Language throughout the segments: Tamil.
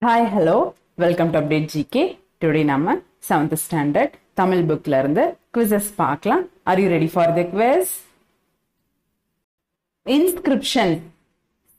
Hi hello welcome to update GK. Today நம்ம 7th ஸ்டாண்டர்ட் தமிழ் புக்ல இருந்து குவிசஸ் பார்க்கலாம். Are you ready for the quiz? Inscription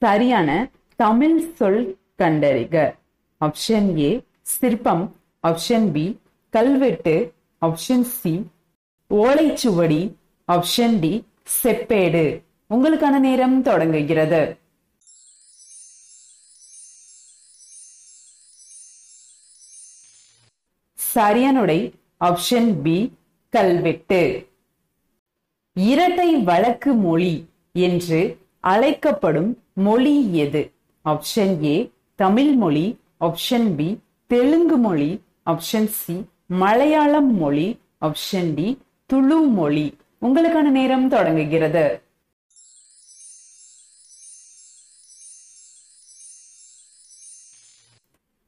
சரியான தமிழ் சொல் கண்டறிக. ஆப்ஷன் ஏ சிற்பம், ஆப்ஷன் பி கல்வெட்டு, ஆப்ஷன் சி ஓலைச்சுவடி, ஆப்ஷன் டி செப்பேடு. உங்களுக்கான நேரம் தொடங்குகிறது. சரியானுடை ஆப்ஷன் பி கல்வெட்டு. இரட்டை வழக்கு மொழி என்று அழைக்கப்படும் மொழி எது? ஆப்ஷன் ஏ தமிழ் மொழி, ஆப்ஷன் பி தெலுங்கு மொழி, ஆப்ஷன் சி மலையாளம் மொழி, ஆப்ஷன் டி துளு மொழி. உங்களுக்கான நேரம் தொடங்குகிறது.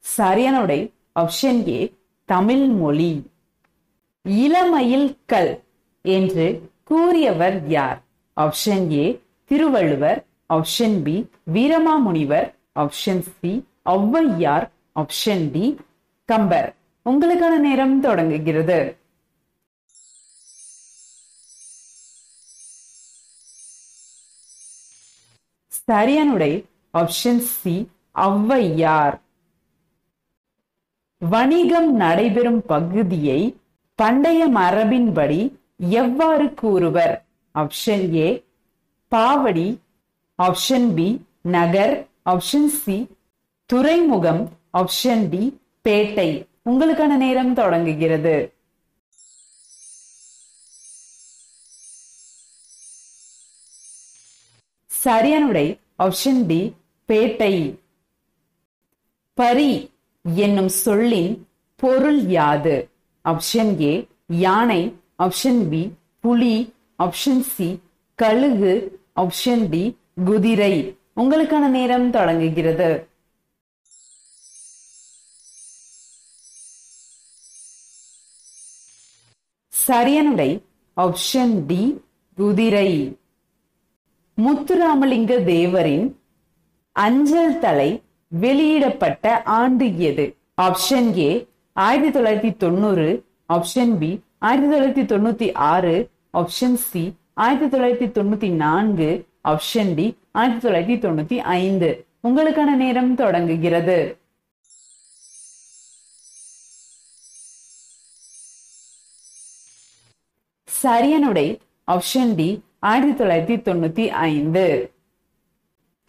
சரியானுடை ஆப்ஷன் ஏ தமிழ் மொழி. இளமயில் கல் என்று கூறியவர் யார்? Option A Thiruvalluvar, option B Veeramamunivar, option C Avvaiyar, option D Kambar. உங்களுக்கான நேரம் தொடங்குகிறது. சரியானுடை ஆப்ஷன் சி ஔவையார். வணிகம் நடைபெறும் பகுதியை பண்டைய மரபின்படி எவ்வாறு கூறுவர்? ஆப்ஷன் ஏ பாவடி, ஆப்ஷன் பி நகர், ஆப்ஷன் சி துறைமுகம், ஆப்ஷன் டி பேட்டை. உங்களுக்கான நேரம் தொடங்குகிறது. சரியானுடை ஆப்ஷன் டி பேட்டை. பரி என்னும் சொல்லின் பொருள் யாது? ஆப்ஷன் ஏ யானை, ஆப்ஷன் பி புலி, ஆப்ஷன் சி கழுகு, ஆப்ஷன் டி குதிரை. உங்களுக்கான நேரம் தொடங்குகிறது. சரியானுடை ஆப்ஷன் டி குதிரை. முத்துராமலிங்க தேவரின் அஞ்சல் தலை வெளியிடப்பட்ட ஆண்டு எது? Option A 1990, option B 1996, option C 1994, option D 1995. உங்களுக்கான நேரம் தொடங்குகிறது. சரியானுடை ஆப்ஷன் டி 1995.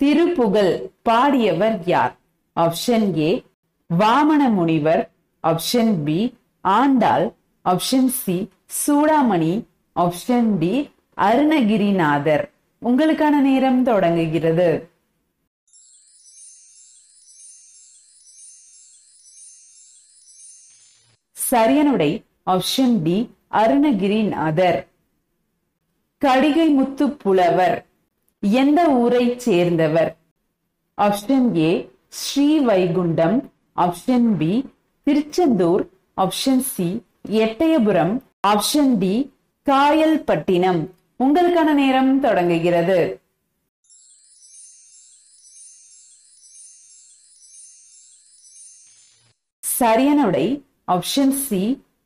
திருப்புகழ் பாடியவர் யார்? Option A Vamana Munivar, option B Andal, option C Chudamani, option D Arunagirinathar. உங்களுக்கான நேரம் தொடங்குகிறது. சரியானுடை ஆப்ஷன் டி அருணகிரிநாதர். கடிகை முத்து புலவர் எந்த ஊரை சேர்ந்தவர்? Option A Srivaikuntam, option B Tiruchendur, option C Ettayapuram, option D Kayalpattinam. உங்களுக்கான நேரம் தொடங்குகிறது. சரியானுடை ஆப்ஷன் சி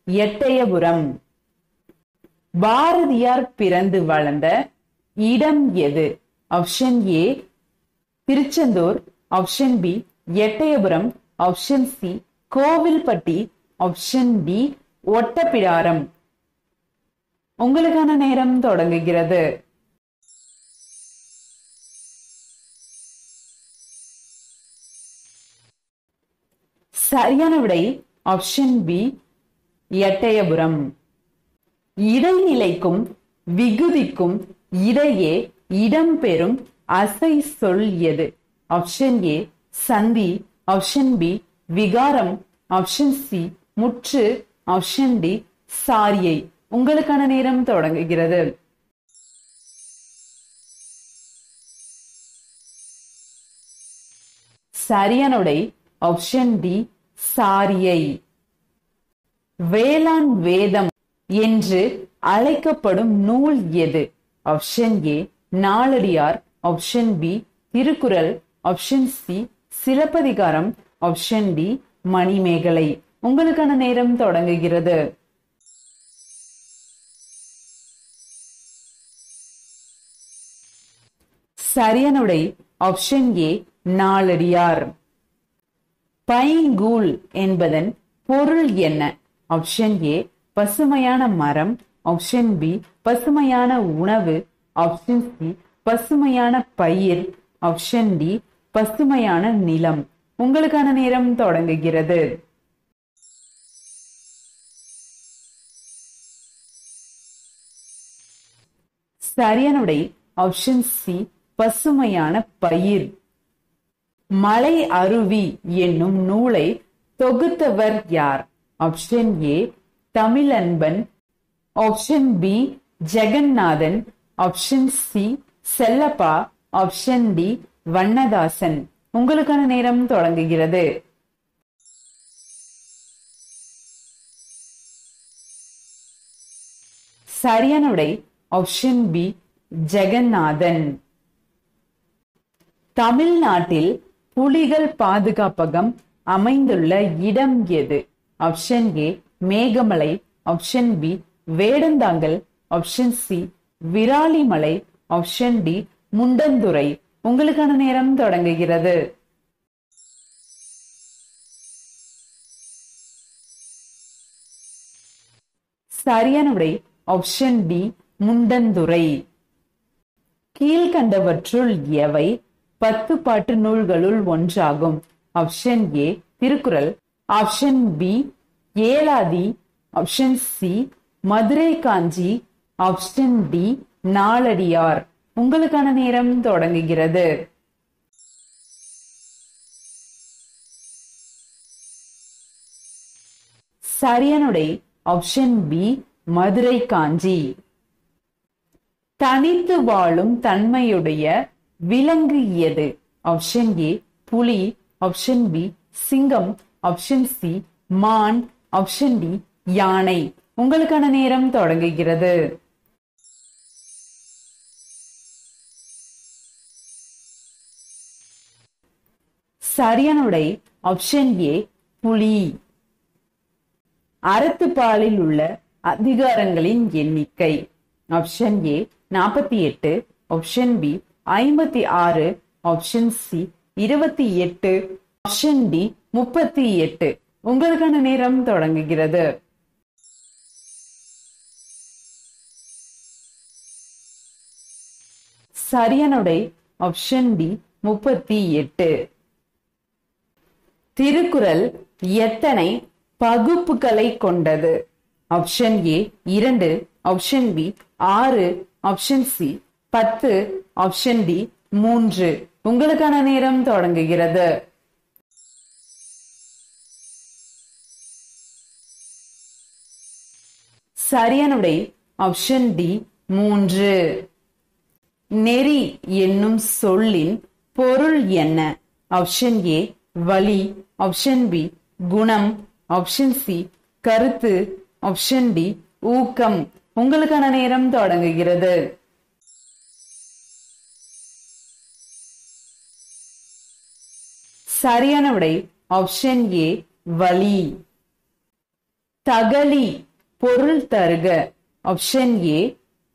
எட்டயபுரம். பாரதியார் பிறந்து வளர்ந்த இடம் எது? Option A Tiruchendur, option B Ettayapuram, option C Kovilpatti, option D Ottapidaram. உங்களுக்கான நேரம் தொடங்குகிறது. சரியான விடை ஆப்ஷன் பி எட்டயபுரம். இடைநிலைக்கும் விகுதிக்கும் இடையே இடம்பெறும் அசை சொல் எது? ஆப்ஷன் ஏ சந்தி, ஆப்ஷன் பி விகாரம், ஆப்ஷன் சி முற்று, ஆப்ஷன் டி சாரியை. உங்களுக்கான நேரம் தொடங்குகிறது. சரியானுடை ஆப்ஷன் டி சாரியை. வேளாண் வேதம் என்று அழைக்கப்படும் நூல் எது? Option A Naladiyar, option B Thirukkural, option C Silappathikaram, option D Manimekalai. உங்களுக்கான நேரம் தொடங்குகிறது. சரியான விடை ஆப்ஷன் ஏ நாலடியார். பைங்கூழ் என்பதன் பொருள் என்ன? ஆப்ஷன் ஏ பசுமையான மரம், ஆப்ஷன் பி பசுமையான உணவு, ஆப்ஷன் சி பசுமையான பயிர், ஆப்ஷன் டி பசுமையான நிலம். உங்களுக்கான நேரம் தொடங்குகிறது. சரியான விடை ஆப்ஷன் சி பசுமையான பயிர். மலை அருவி என்னும் நூலை தொகுத்தவர் யார்? Option A Tamilanban, option B Jeganathan, option C Chellappa, option D Vannadasan. உங்களுக்கான நேரம் தொடங்குகிறது. சரியான விடை ஆப்ஷன் பி ஜெகநாதன். தமிழ்நாட்டில் புலிகள் பாதுகாப்பகம் அமைந்துள்ள இடம் எது? Option A Megamalai, option B Vedanthangal, option C Viralimalai, option D Mundanthurai. உங்களுக்கான நேரம் தொடங்குகிறது. சரியான விடை ஆப்ஷன் டி முண்டந்துறை. கீழ்கண்டவற்றுள் எவை 10 பாட்டு நூல்களுள் ஒன்றாகும்? Option A Thirukkural, option B Elathi, option C Maduraikkanchi, option D Naladiyar. உங்களுக்கான நேரம் தொடங்குகிறது. சரியான விடை ஆப்ஷன் பி மதுரை காஞ்சி. தனித்து வாழும் தன்மையுடைய விலங்கு எது? ஆப்ஷன் ஏ புலி, ஆப்ஷன் பி சிங்கம், ஆப்ஷன் சி மான், ஆப்ஷன் டி யானை. உங்களுக்கான நேரம் தொடங்குகிறது. சரியான விடை ஆப்ஷன் ஏ புலி. அறத்துப்பாலில் உள்ள அதிகாரங்களின் எண்ணிக்கை? Option A 48, option B 56, option C 28, option D 38. உங்களுக்கான நேரம் தொடங்குகிறது. சரியான விடை ஆப்ஷன் டி 38. திருக்குறள் எத்தனை பகுப்புகளை கொண்டது? Option A 2, option B 6, option C 10, option D 3. உங்களுக்கான நேரம் தொடங்குகிறது. சரியான விடை ஆப்ஷன் டி 3. நெறி என்னும் சொல்லின் பொருள் என்ன? ஆப்ஷன் ஏ வழி, ஆப்ஷன் பி குணம், ஆப்ஷன் சி கருத்து, ஆப்ஷன் டி ஊக்கம். உங்களுக்கான நேரம் தொடங்குகிறது. சரியான விடை ஆப்ஷன் ஏ வழி. தகளி பொருள் தருக? ஆப்ஷன் ஏ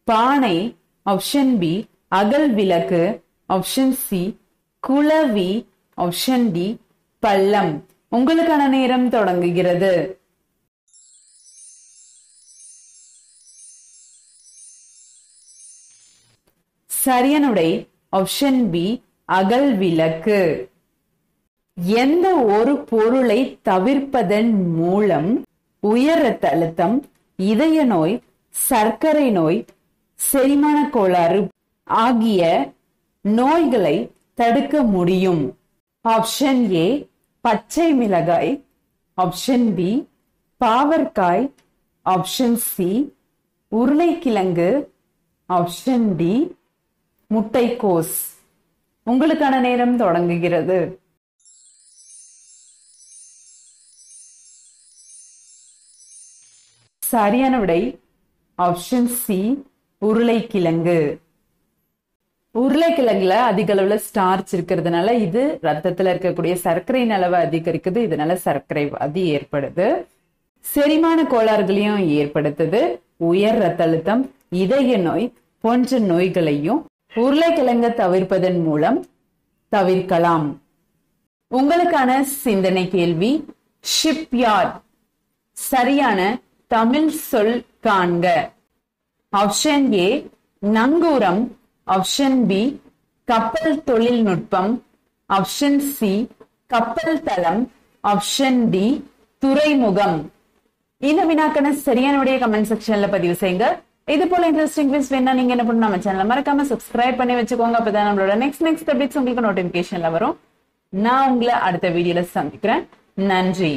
பானை, ஆப்ஷன் பி அகல் விளக்கு, ஆப்ஷன் சி குளவி, ஆப்ஷன் டி பள்ளம். உங்களுக்கான நேரம் தொடங்குகிறது. சரியான விடை ஆப்ஷன் பி அகல் விளக்கு. எந்த ஒரு பொருளை தவிர்ப்பதன் மூலம் உயர் இரத்த அழுத்தம், இதய நோய், சர்க்கரை நோய், செரிமான கோளாறு ஆகிய நோய்களை தடுக்க முடியும்? ஆப்ஷன் ஏ பச்சை மிளகாய், ஆப்ஷன் பி பாவற்காய், ஆப்ஷன் சி உருளைக்கிழங்கு, ஆப்ஷன் டி முட்டைக்கோஸ். உங்களுக்கான நேரம் தொடங்குகிறது. சரியான விடை ஆப்ஷன் சி உருளைக்கிழங்கு. உருளைக்கிழங்குல அதிக அளவுல ஸ்டார்ச் இருக்கிறதுனால இது ரத்தத்துல இருக்கக்கூடிய சர்க்கரையின் அளவை அதிகரிக்குது, இதனால சர்க்கரை வியாதி ஏற்படுது. செரிமான கோளாறுகளையும் ஏற்படுத்துது. உயர் ரத்த அழுத்தம், இதய நோய் போன்ற நோய்களையும் உருளைக்கிழங்க தவிர்ப்பதன் மூலம் தவிர்க்கலாம். உங்களுக்கான சிந்தனை கேள்வி, ஷிப்யார்ட் சரியான தமிழ் சொல் காண்க. ஆப்ஷன் ஏ நங்கூரம், ஆப்ஷன் பி கப்பல் தொழில்நுட்பம், ஆப்ஷன் சி கப்பல் தளம், ஆப்ஷன் டி துறைமுகம். இந்த வினாக்கான சரியான விடைய கமெண்ட் செக்ஷன்ல பதிவு செய்யுங்க. இது போல இன்ட்ரெஸ்டிங் குவிஸ் வேணா நீங்க என்ன பண்ணணும், நம்ம சேனலை மறக்காம சப்ஸ்கிரைப் பண்ணி வச்சுக்கோங்க. அப்பதான் நம்மளோட நெக்ஸ்ட் அப்டேட்ஸ் உங்களுக்கு நோட்டிபிகேஷன்ல வரும். நான் உங்களை அடுத்த வீடியோல சந்திக்கிறேன். நன்றி.